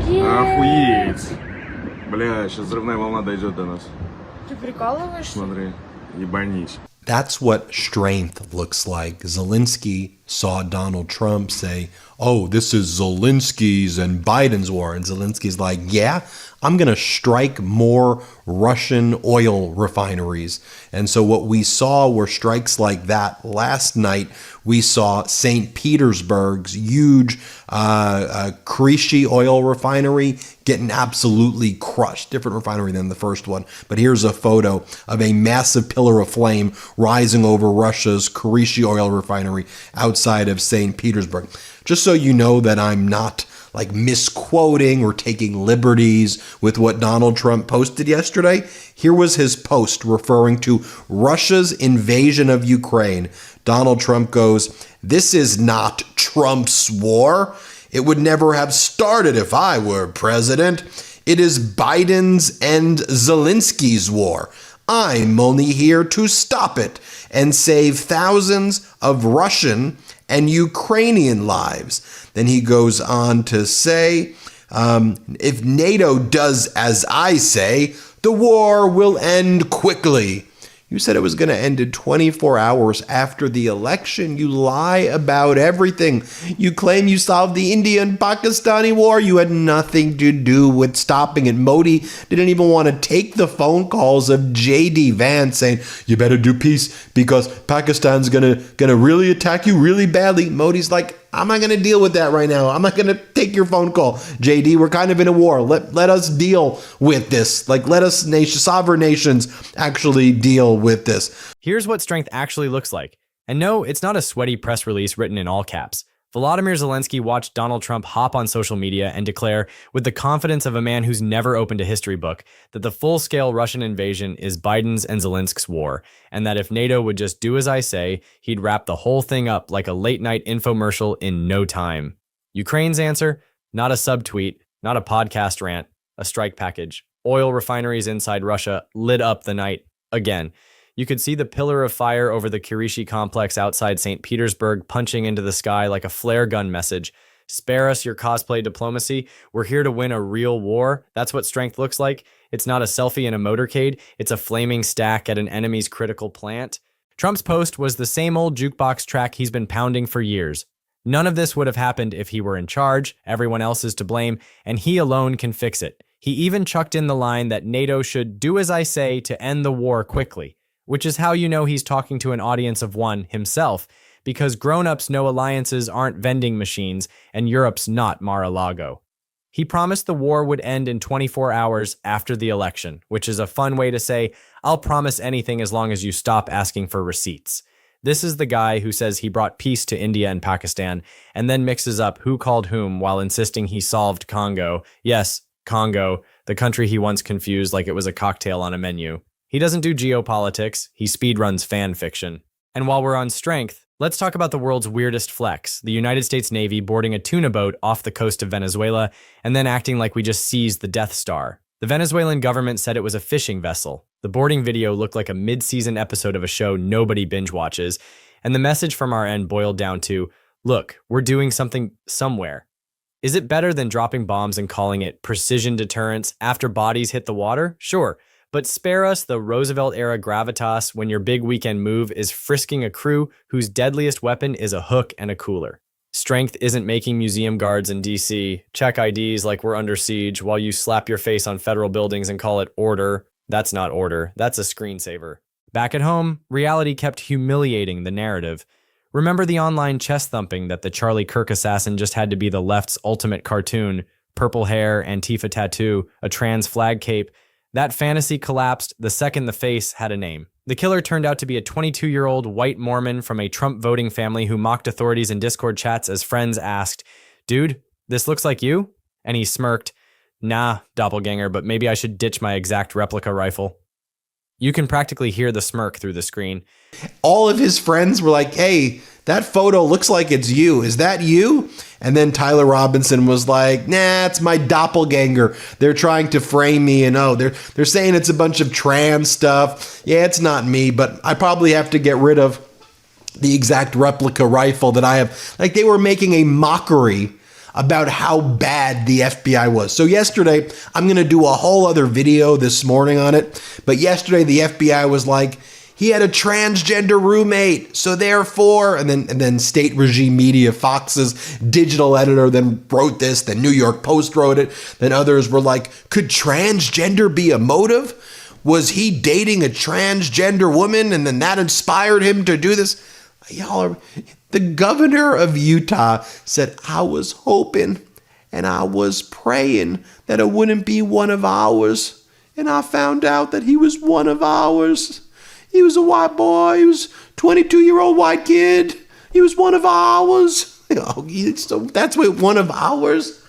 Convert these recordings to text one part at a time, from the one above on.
Охуеть. Бля, сейчас взрывная волна дойдет до нас. Ты прикалываешься? Смотри, ебанись. That's what strength looks like. Zelensky saw Donald Trump say, oh, this is Zelensky's and Biden's war. And Zelensky's like, yeah, I'm going to strike more Russian oil refineries. And so what we saw were strikes like that. Last night, we saw St. Petersburg's huge Krishi oil refinery getting absolutely crushed. Different refinery than the first one. But here's a photo of a massive pillar of flame rising over Russia's Krishi oil refinery outside of St. Petersburg. Just so you know that I'm not like misquoting or taking liberties with what Donald Trump posted yesterday. Here was his post referring to Russia's invasion of Ukraine. Donald Trump goes, "This is not Trump's war. It would never have started if I were president. It is Biden's and Zelensky's war. I'm only here to stop it and save thousands of Russian and Ukrainian lives." Then he goes on to say, if NATO does as I say, the war will end quickly. You said it was going to end in 24 hours after the election. You lie about everything. You claim you solved the India and Pakistani war. You had nothing to do with stopping it. Modi didn't even want to take the phone calls of J.D. Vance saying, you better do peace because Pakistan's gonna really attack you really badly. Modi's like, I'm not going to deal with that right now. I'm not going to take your phone call. JD, we're kind of in a war. Let us deal with this. Like, let us sovereign nations actually deal with this. Here's what strength actually looks like. And no, it's not a sweaty press release written in all caps. Volodymyr Zelensky watched Donald Trump hop on social media and declare, with the confidence of a man who's never opened a history book, that the full-scale Russian invasion is Biden's and Zelensky's war, and that if NATO would just do as I say, he'd wrap the whole thing up like a late-night infomercial in no time. Ukraine's answer? Not a subtweet, not a podcast rant, a strike package. Oil refineries inside Russia lit up the night again. You could see the pillar of fire over the Kurishi complex outside St. Petersburg punching into the sky like a flare gun message. Spare us your cosplay diplomacy. We're here to win a real war. That's what strength looks like. It's not a selfie in a motorcade. It's a flaming stack at an enemy's critical plant. Trump's post was the same old jukebox track he's been pounding for years. None of this would have happened if he were in charge. Everyone else is to blame, and he alone can fix it. He even chucked in the line that NATO should do as I say to end the war quickly. Which is how you know he's talking to an audience of one himself, because grown-ups know alliances aren't vending machines and Europe's not Mar-a-Lago. He promised the war would end in 24 hours after the election, which is a fun way to say, I'll promise anything as long as you stop asking for receipts. This is the guy who says he brought peace to India and Pakistan, and then mixes up who called whom while insisting he solved Congo. Yes, Congo, the country he once confused like it was a cocktail on a menu. He doesn't do geopolitics, he speedruns fan fiction. And while we're on strength, let's talk about the world's weirdest flex, the United States Navy boarding a tuna boat off the coast of Venezuela and then acting like we just seized the Death Star. The Venezuelan government said it was a fishing vessel. The boarding video looked like a mid-season episode of a show nobody binge watches, and the message from our end boiled down to, look, we're doing something somewhere. Is it better than dropping bombs and calling it precision deterrence after bodies hit the water? Sure. But spare us the Roosevelt-era gravitas when your big weekend move is frisking a crew whose deadliest weapon is a hook and a cooler. Strength isn't making museum guards in D.C. check IDs like we're under siege while you slap your face on federal buildings and call it order. That's not order, that's a screensaver. Back at home, reality kept humiliating the narrative. Remember the online chest thumping that the Charlie Kirk assassin just had to be the left's ultimate cartoon, purple hair, Antifa tattoo, a trans flag cape. That fantasy collapsed the second the face had a name. The killer turned out to be a 22-year-old white Mormon from a Trump voting family who mocked authorities in Discord chats as friends asked, "Dude, this looks like you?" And he smirked, "Nah, doppelganger, but maybe I should ditch my exact replica rifle." You can practically hear the smirk through the screen. All of his friends were like, hey, that photo looks like it's you. Is that you? And then Tyler Robinson was like, nah, it's my doppelganger. They're trying to frame me, and they're saying it's a bunch of trans stuff. Yeah, it's not me, but I probably have to get rid of the exact replica rifle that I have. Like, they were making a mockery about how bad the FBI was. So yesterday, I'm going to do a whole other video this morning on it. But yesterday, the FBI was like, he had a transgender roommate, so therefore, and then state regime media, Fox's digital editor then wrote this, the New York Post wrote it, then others were like, could transgender be a motive? Was he dating a transgender woman and then that inspired him to do this? The governor of Utah said, I was hoping and I was praying that it wouldn't be one of ours. And I found out that he was one of ours. He was a white boy. He was a 22-year-old white kid. He was one of ours. So that's what one of ours.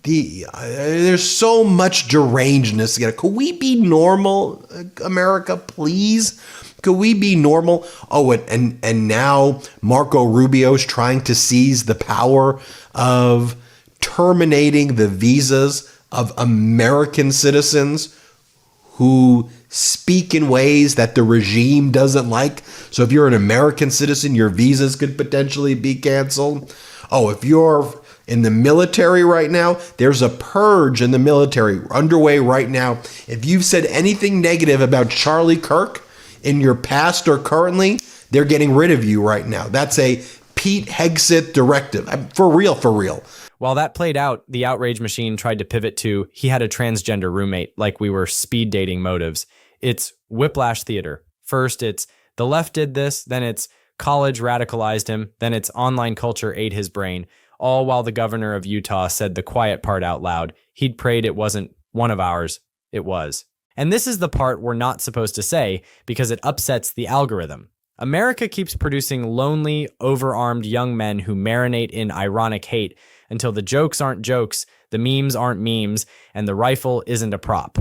There's so much derangedness. Could we be normal, America, please? Could we be normal? Oh, and now Marco Rubio's trying to seize the power of terminating the visas of American citizens who speak in ways that the regime doesn't like. So if you're an American citizen, your visas could potentially be canceled. Oh, if you're in the military right now, there's a purge in the military underway right now. If you've said anything negative about Charlie Kirk in your past or currently, they're getting rid of you right now. That's a Pete Hegseth directive. For real, for real. While that played out, the outrage machine tried to pivot to he had a transgender roommate, like we were speed dating motives. It's whiplash theater. First, it's the left did this, then it's college radicalized him, then it's online culture ate his brain, all while the governor of Utah said the quiet part out loud. He'd prayed it wasn't one of ours. It was. And this is the part we're not supposed to say because it upsets the algorithm. America keeps producing lonely, overarmed young men who marinate in ironic hate until the jokes aren't jokes, the memes aren't memes, and the rifle isn't a prop.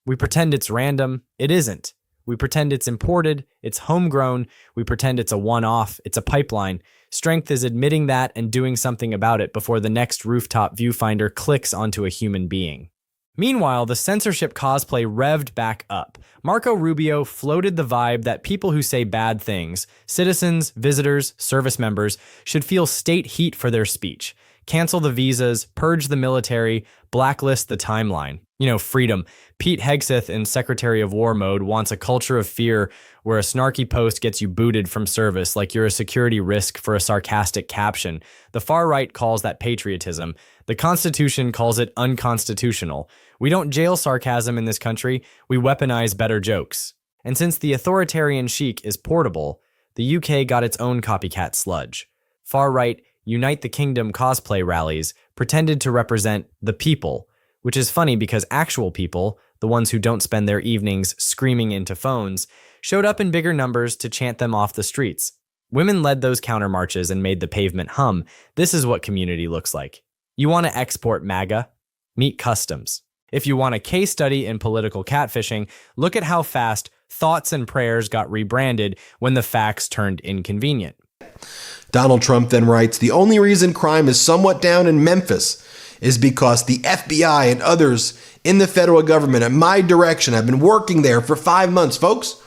We pretend it's random. It isn't. We pretend it's imported. It's homegrown. We pretend it's a one-off. It's a pipeline. Strength is admitting that and doing something about it before the next rooftop viewfinder clicks onto a human being. Meanwhile, the censorship cosplay revved back up. Marco Rubio floated the vibe that people who say bad things, citizens, visitors, service members, should feel state heat for their speech. Cancel the visas, purge the military, blacklist the timeline. Freedom. Pete Hegseth in Secretary of War mode wants a culture of fear where a snarky post gets you booted from service like you're a security risk for a sarcastic caption. The far right calls that patriotism. The Constitution calls it unconstitutional. We don't jail sarcasm in this country. We weaponize better jokes. And since the authoritarian chic is portable, the UK got its own copycat sludge. Far right Unite the Kingdom cosplay rallies pretended to represent the people, which is funny because actual people, the ones who don't spend their evenings screaming into phones, showed up in bigger numbers to chant them off the streets. Women led those counter marches and made the pavement hum. This is what community looks like. You want to export MAGA? Meet Customs. If you want a case study in political catfishing, look at how fast thoughts and prayers got rebranded when the facts turned inconvenient. Donald Trump then writes, the only reason crime is somewhat down in Memphis is because the FBI and others in the federal government at my direction have been working there for 5 months, folks.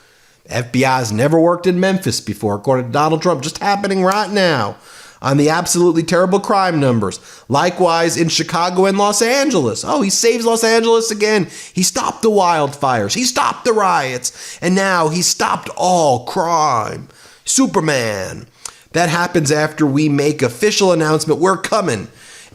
The FBI has never worked in Memphis before, according to Donald Trump, just happening right now on the absolutely terrible crime numbers. Likewise in Chicago and Los Angeles. Oh, he saves Los Angeles again. He stopped the wildfires. He stopped the riots. And now he stopped all crime. Superman. That happens after we make official announcement, we're coming.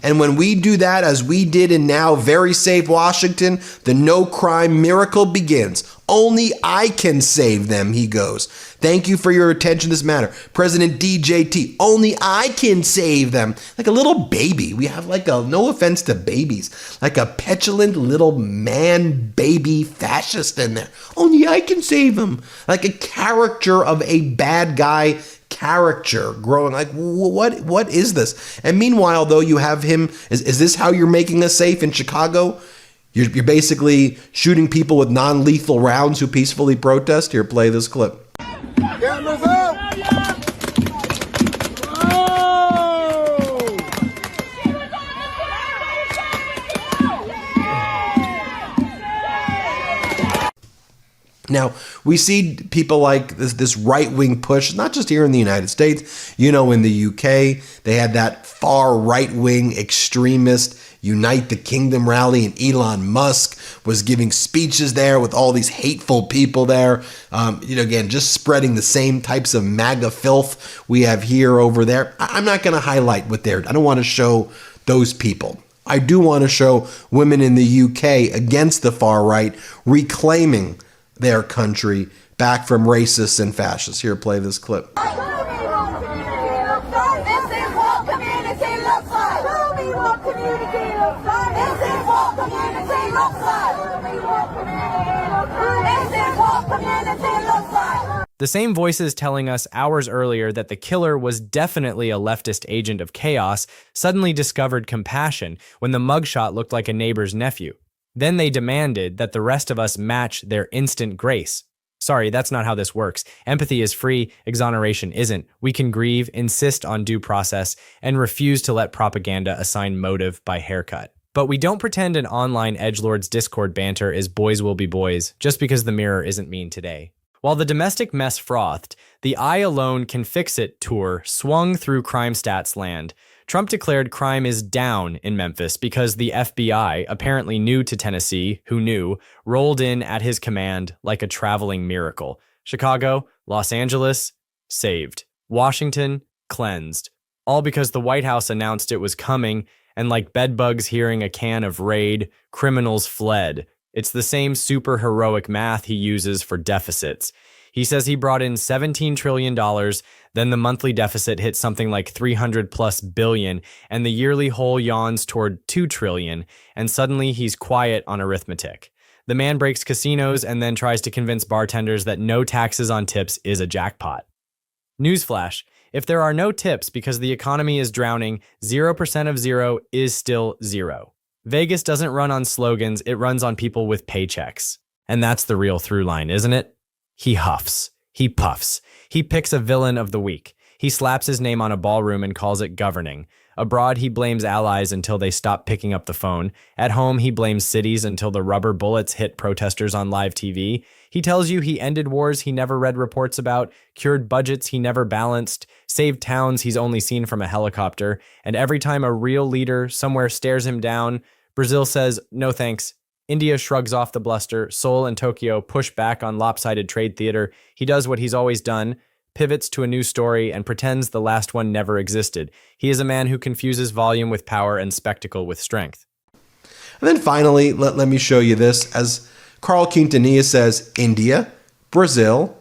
And when we do that, as we did in now very safe Washington, the no crime miracle begins. Only I can save them, he goes. Thank you for your attention to this matter. President DJT, only I can save them. Like a little baby. We have no offense to babies, like a petulant little man baby fascist in there. Only I can save them. Like a caricature of a bad guy character growing. Like, what is this? And meanwhile, though, you have him. Is this how you're making us safe in Chicago? You're basically shooting people with non-lethal rounds who peacefully protest. Here, play this clip. Cameras up! Now, we see people like this right-wing push, not just here in the United States. In the UK, they had that far right-wing extremist Unite the Kingdom rally, and Elon Musk was giving speeches there with all these hateful people there. Again, just spreading the same types of MAGA filth we have here over there. I'm not going to highlight what they're. I don't want to show those people. I do want to show women in the UK against the far right reclaiming their country back from racists and fascists. Here, play this clip. The same voices telling us hours earlier that the killer was definitely a leftist agent of chaos suddenly discovered compassion when the mugshot looked like a neighbor's nephew. Then they demanded that the rest of us match their instant grace. Sorry, that's not how this works. Empathy is free, exoneration isn't. We can grieve, insist on due process, and refuse to let propaganda assign motive by haircut. But we don't pretend an online edgelord's Discord banter is boys will be boys just because the mirror isn't mean today. While the domestic mess frothed, the I Alone Can Fix It tour swung through crime stats land. Trump declared crime is down in Memphis because the FBI, apparently new to Tennessee, who knew, rolled in at his command like a traveling miracle. Chicago, Los Angeles, saved. Washington, cleansed. All because the White House announced it was coming, and like bedbugs hearing a can of Raid, criminals fled. It's the same super heroic math he uses for deficits. He says he brought in $17 trillion, then the monthly deficit hit something like 300 plus billion, and the yearly hole yawns toward 2 trillion, and suddenly he's quiet on arithmetic. The man breaks casinos and then tries to convince bartenders that no taxes on tips is a jackpot. Newsflash, if there are no tips because the economy is drowning, 0% of zero is still zero. Vegas doesn't run on slogans, it runs on people with paychecks. And that's the real through line, isn't it? He huffs. He puffs. He picks a villain of the week. He slaps his name on a ballroom and calls it governing. Abroad, he blames allies until they stop picking up the phone. At home, he blames cities until the rubber bullets hit protesters on live TV. He tells you he ended wars he never read reports about, cured budgets he never balanced, saved towns he's only seen from a helicopter, and every time a real leader somewhere stares him down, Brazil says, no thanks. India shrugs off the bluster. Seoul and Tokyo push back on lopsided trade theater. He does what he's always done, pivots to a new story, and pretends the last one never existed. He is a man who confuses volume with power and spectacle with strength. And then finally, let me show you this. As Carl Quintanilla says, India, Brazil,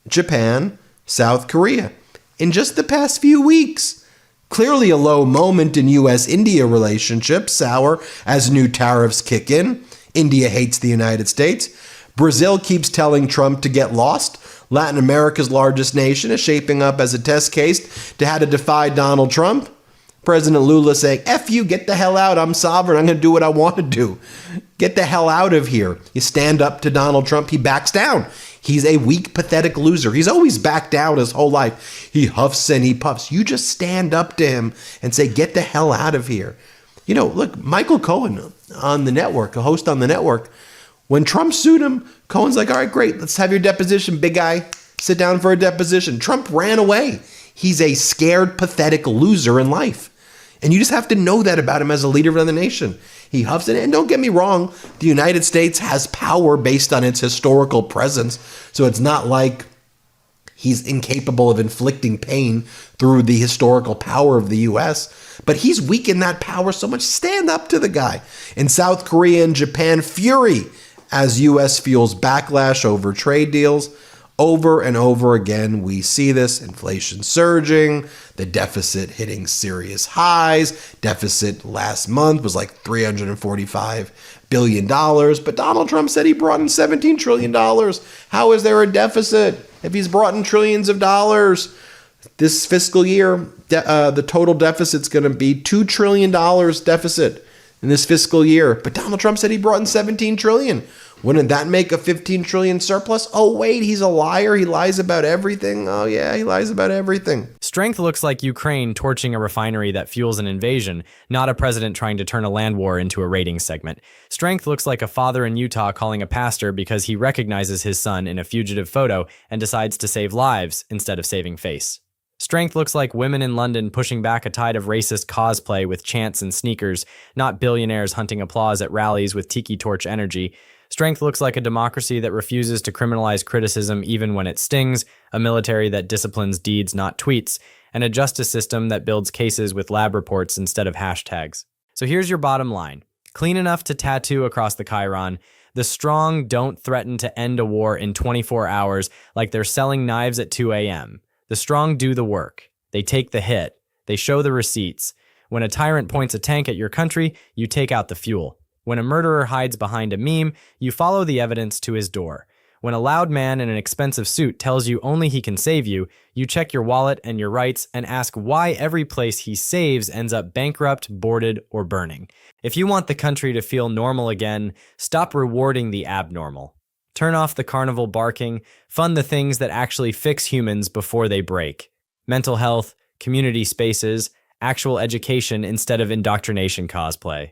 Japan, South Korea. In just the past few weeks. Clearly a low moment in U.S.-India relationships, sour as new tariffs kick in. India hates the United States. Brazil keeps telling Trump to get lost. Latin America's largest nation is shaping up as a test case to how to defy Donald Trump. President Lula saying, F you, get the hell out, I'm sovereign, I'm going to do what I want to do. Get the hell out of here. You stand up to Donald Trump, he backs down. He's a weak, pathetic loser. He's always backed down his whole life. He huffs and he puffs. You just stand up to him and say, get the hell out of here. Look, Michael Cohen on the network, a host on the network, when Trump sued him, Cohen's like, all right, great, let's have your deposition, big guy. Sit down for a deposition. Trump ran away. He's a scared, pathetic loser in life. And you just have to know that about him as a leader of the nation. He huffs it. And don't get me wrong, the United States has power based on its historical presence. So it's not like he's incapable of inflicting pain through the historical power of the U.S. But he's weakened that power so much. Stand up to the guy. In South Korea and Japan, fury as U.S. fuels backlash over trade deals. Over and over again, we see this. Inflation surging, the deficit hitting serious highs. Deficit last month was like $345 billion. But Donald Trump said he brought in $17 trillion. How is there a deficit if he's brought in trillions of dollars? This fiscal year, the total deficit's going to be $2 trillion deficit in this fiscal year. But Donald Trump said he brought in $17 trillion. Wouldn't that make a 15 trillion surplus? Oh, wait, he's a liar. He lies about everything. Oh, yeah, he lies about everything. Strength looks like Ukraine torching a refinery that fuels an invasion, not a president trying to turn a land war into a ratings segment. Strength looks like a father in Utah calling a pastor because he recognizes his son in a fugitive photo and decides to save lives instead of saving face. Strength looks like women in London pushing back a tide of racist cosplay with chants and sneakers, not billionaires hunting applause at rallies with tiki torch energy. Strength looks like a democracy that refuses to criminalize criticism even when it stings, a military that disciplines deeds, not tweets, and a justice system that builds cases with lab reports instead of hashtags. So here's your bottom line. Clean enough to tattoo across the chyron. The strong don't threaten to end a war in 24 hours like they're selling knives at 2 a.m. The strong do the work. They take the hit. They show the receipts. When a tyrant points a tank at your country, you take out the fuel. When a murderer hides behind a meme, you follow the evidence to his door. When a loud man in an expensive suit tells you only he can save you, you check your wallet and your rights and ask why every place he saves ends up bankrupt, boarded, or burning. If you want the country to feel normal again, stop rewarding the abnormal. Turn off the carnival barking, fund the things that actually fix humans before they break. Mental health, community spaces, actual education instead of indoctrination cosplay.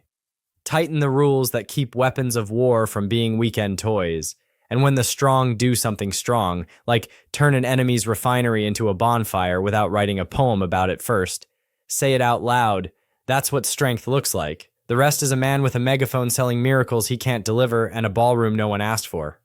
Tighten the rules that keep weapons of war from being weekend toys. And when the strong do something strong, like turn an enemy's refinery into a bonfire without writing a poem about it first, say it out loud. That's what strength looks like. The rest is a man with a megaphone selling miracles he can't deliver and a ballroom no one asked for.